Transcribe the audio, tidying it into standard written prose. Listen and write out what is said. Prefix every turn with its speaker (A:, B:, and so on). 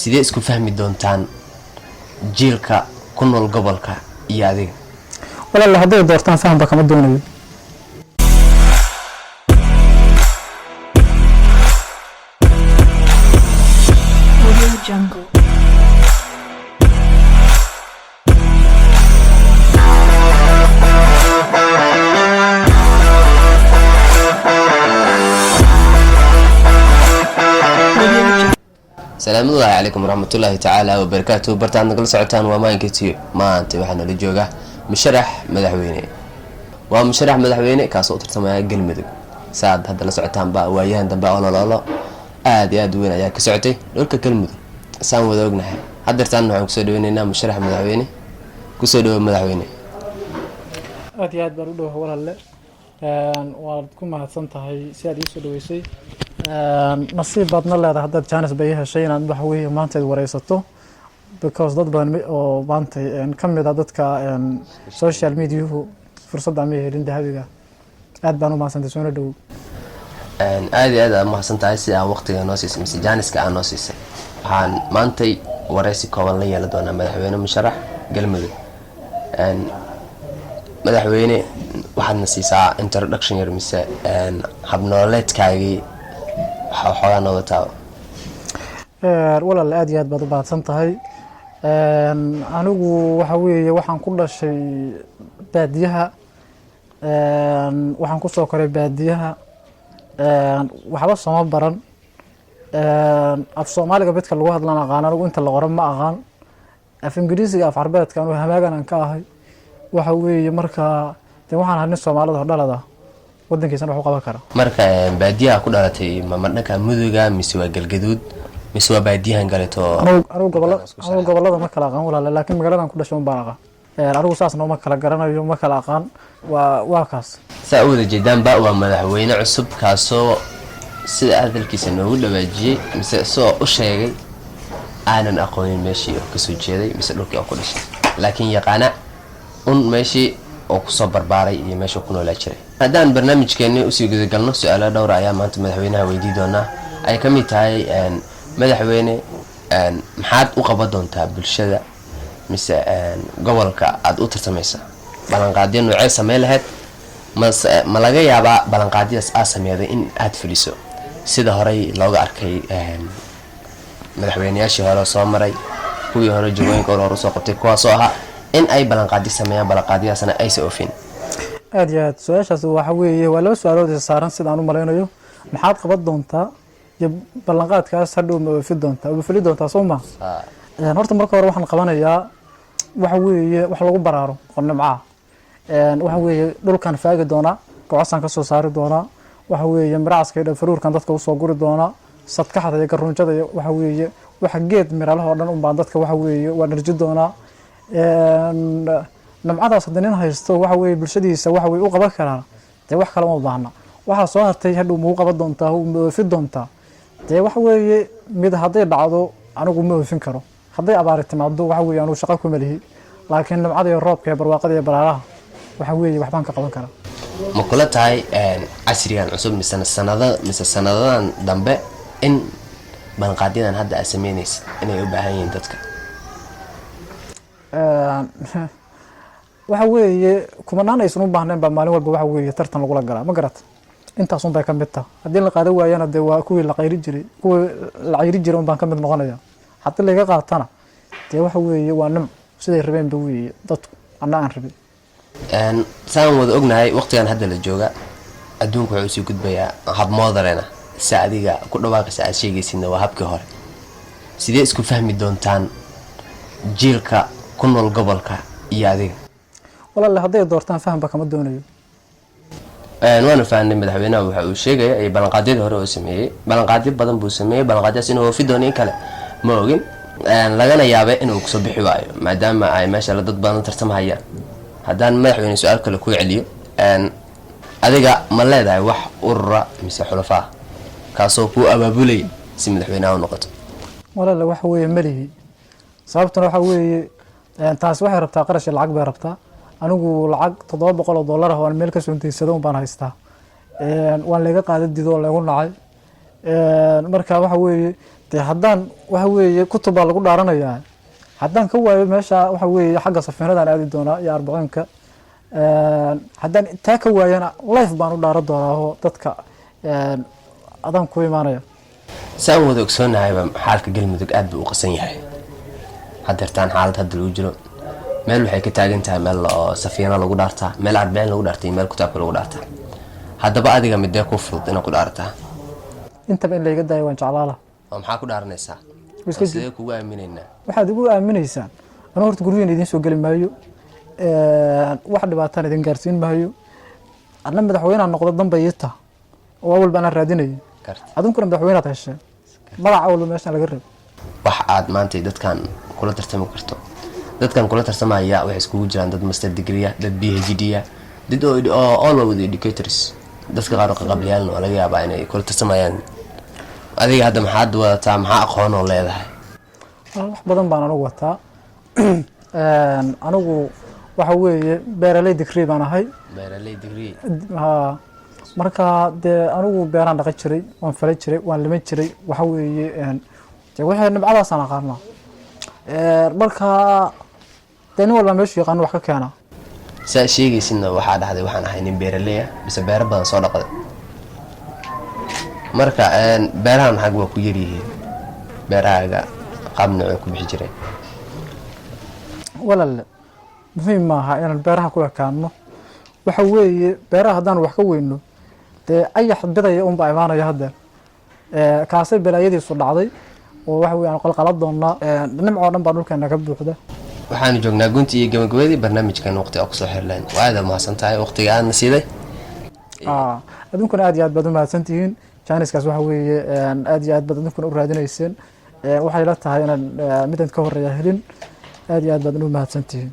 A: sidee isku fahmi doontaan jiilka ku nool gobolka iyo adiga?
B: walaal hadday doortaan fahanba kama doonayo.
C: Audio Jungle.
A: السلام عليكم ورحمة الله تعالى وبركاته. برتان نقل سعتان وما ينكتيو ما أنت وحنا اللي جوجا مشرح مدحويني ومشرح مدحويني كاسو ترتمى قلمدك سعد هذا اللي سعتان بقى وياهن دبا ولا آدي وين أياك سعتي لولك كلمدك سام وذوقنا حضرتان نوع كسودوينينا مشرح مدحويني كسودو مدحويني
B: aad baan u dhaw walaal waad ku mahadsantahay si aad ii soo dhaweysay nasiib baadna leedahay haddaad jaanis bay heshay inaad wax weeye maanta wareysato because dad badan oo maanta ka mid ah dadka social media fursadda ma helin dahabiga aad baan u mahadsantahay soo dhaw
A: aad ma mahadsantahay si aan waqtiga noo siisay mise jaaniska aan noo siisay waxaan maanta wareysi kooban la yeelan doonaa madaxweyne musharax galmudug madaxweyne waxaadna siisaa introduction yar mise habnololeedkaagii waxoogaa nooga taabo.
B: walaal aad baad u baahsan tahay. anigu waxa weeye waxaan ku dhashay baadiyaha, waxaan ku soo koray baadiyaha, waxba sama baran. af Soomaaliga midka lagu hadlaan aqaan anigu inta la qoran ma aqaan. af Ingiriisiga af Carbeedka anigu hamaagan aan ka ahay. waxa weeye marka waxaan ahay nin Soomaalida dhalada wadankiisana wax u qaban kara.
A: marka baadiyaha ku dhalatay ma dhanka muduga mise waa galgaduud mise waa baadiyahan galeeto?
B: anigu gobolada ma kala aqaan walaal, laakiin magaaladan ku dhashay baan aqaan. anigu saasna ma kala garanayo, ma kala aqaan. waa kaas
A: saa u wada jeedaan ba waa madaxweyne cusub kaasoo sida hadalkiisa noogu dhawaajiyay mise soo u sheegay aanan aqoonin meeshii oo kasoo jeeday mise dhulkii oo ku dhashay, laakiin yaqaana meeshii oo kusoo barbaaray iyo meesha ku noolaa jiray. haddaan barnaamijkeeni usii gudagalno su-aalo dhowr ayaa maanta madaxweynaha weydii doonaa ay ka mid tahay madaxweyne maxaad u qaban doontaa bulshada mise gobolka aad u tartamaysa? ballanqaadyo noocee sameyn lahayd? ma laga yaabaa ballanqaadyadaas aad sameeyday in aad fuliso sida horey looga arkay madaxweynayaashii hore soo maray, kuwii hore jagooyinka hore soo qabtay, kuwaasoo ahaa in ay ballanqaadi sameeyaan ballanqaadyadaasna aysan oofin?
B: aad su-aashaas waxa weeye waa laba su-aalood is saaran sidaan u malaynayo. maxaad qaban doontaa iyo ballanqaadkaas hadhow ma oofi doontaa oo fuli doontaa soo ma? horta marka hore waxaan qabanayaa waxa weeye wax lagu baraaro oo nimca waxa weeye dhulkan faagi doona, go'asan ka soo saari doona, waxa weeye miraaska iyo faruurkan dadka u soo guri doona, sadkaxda iyo garuunjada waxa weeye waxa geed miralaha oo dhan u baan dadka waxa weeye waa dharji doona. nimcadaas hadda nin haysto waxa weeye bulshadiisa waxa weeye u qaban karaan dee wax kale uma baahna. waxaa soo hartay hadhow ma u qaban doontaa ma oofi doontaa? dee waxa weeye mid hadday dhacdo anigu ma oofin karo, hadday abaari timaado waxa weeye anigu shaqo kuma lihi, laakiin nimcada iyo roobka iyo barwaaqada iyo baraaraha waxa weeye waxbaan ka qaban karaa.
A: ma kula tahay casrigan cusub mise sanadadan dambe in ballanqaadyadan hadda aad sameynaysa inay u baahan yihiin dadka?
B: waxa weeye kumanaan aysan u baahnayn baa maalin walba waxa weeye tartan lagula galaa, ma garata? intaas un bay ka mid tahay. haddii la qaadan waayana dee waa kuwii la qayri jiray un baan ka mid noqonaya. haddii laga qaatana dee waxa weeye waa nimc siday rabeen ba weeye dadku anna aan rabin.
A: saan wada ognahay waqtigan hadda la jooga adduunku wuxuu sii gudbayaa hab moodarena si adiga ku dhawaaqaysa aad sheegaysidna waa habkii hore. sidee isku fahmi doontaan jiilka ku nool gobolka iyo adiga?
B: walaal hadday doortaan fahanba kama doonayo.
A: waana fahanay madaxweynaha waxa uu sheegaya ay ballanqaadyada hore oo sameeyay ballanqaadyo badan buu sameeyay, ballanqaadyadaas inuu oofi doono in kale ma ogin, lagana yaabay inuu kusoo bixi waayo maadaama ay meesha la dad badan tartamahayaan. haddaan madaxweyne su-aal kale ku celiyo, adiga ma leedahay wax urura mise xulafaa kaasoo kuu abaabulay si madaxweynaha u noqoto?
B: walaal waxa weeye malihi, sababtuna waxa weeye taas waxay rabtaa qarash iyo lacag bay rabtaa. anigu lacag $700 oo aan meel ka soo intaysado baan haystaa. waan laga qaaday dido lagu nacay. marka waxa weeye dee haddaan waxa weeye kutub baa lagu dhaaranayaa haddaan ka waayo meesha waxa weeye xagga safiinadaan aadi doonaa iyo arbaciinka haddaan taa ka waayana life baan u dhaaran doonaa oo dadka adaan ku imaanaya
A: saan wada ogsoonaayba xaalka galmudug aad buu u qasan yahay hadeertaan xaalad hadda lagu jiro meel waxay ka taagan tahay meel oo safiina lagu dhaartaa meel arbacin lagu dhaartay meel kutaabka lagu dhaartaa haddaba adiga midee ku fudud inaad ku dhaartaa
B: intaba in layga daayo waan jeclaala
A: oo maxaa ku dhaaranaysaa sidee kugu aaminaynaa
B: waxaad igu aaminaysaan anuu horta gurigeen idiin soo geli maayo wax dhibaataan idin gaarsiin maayo adna madaxweyneha noqdo danba ii taha oo awal baan raadinayay adunkuna madaxweynaad heshee magaca awalba meeshaan laga rabo
A: wax aad maanta dadkan kula tartami karto dadkan kula tartamaya waxay iskugu jiraan dad master degree dad PhD dad oo all over the educators dadka qaar oo qabliyaan oo laga yaabaa inay kula tartamayaan adiga hadda maxaad wadataa maxaa aqoon oo leedahay
B: wax badan baan anigu wataa anigu waxa weeye beeraley degree baan ahay
A: beeraley degree
B: marka dee anigu beeraan dhaqan jiray waan falay jiray waan liman jiray waxa weeye dee wixii nabcadaasaan aqaanaa marka dee nin walba meeshu yaqaan wax ka keena
A: saa sheegaysidna waxaa dhahday waxaan ahay nin beeraley ah mise beero badan soo dhaqday marka beerahan xag waa ku yaryihiin beerahaaga qaab nooc ku bixi jireen
B: walaal muhiim maaha inaan beeraha ku ekaano waxa weeye beeraha haddaan wax ka weyno dee ayax bidaya unbaa imaanaya hadda kaasay balaayadiisu dhacday oo waxa weeye aan qalqala doonnaa nimcoo dhan baa dhulkeena ka buuxda
A: waxaanu joognaa gunti iyo gabagabadii barnaamijkan waqti oo kusoo xirleen waa aad mahadsan tahay waqtiga aadna siiday
B: adunkuna aad iyo aad baad u mahadsantihiin janiskaas waxa weeye aad iyo aad baad adunkuna u raadinayseen waxay la tahay inaan midaan ka horeeya helin aad iyo aad baad u mahadsantihiin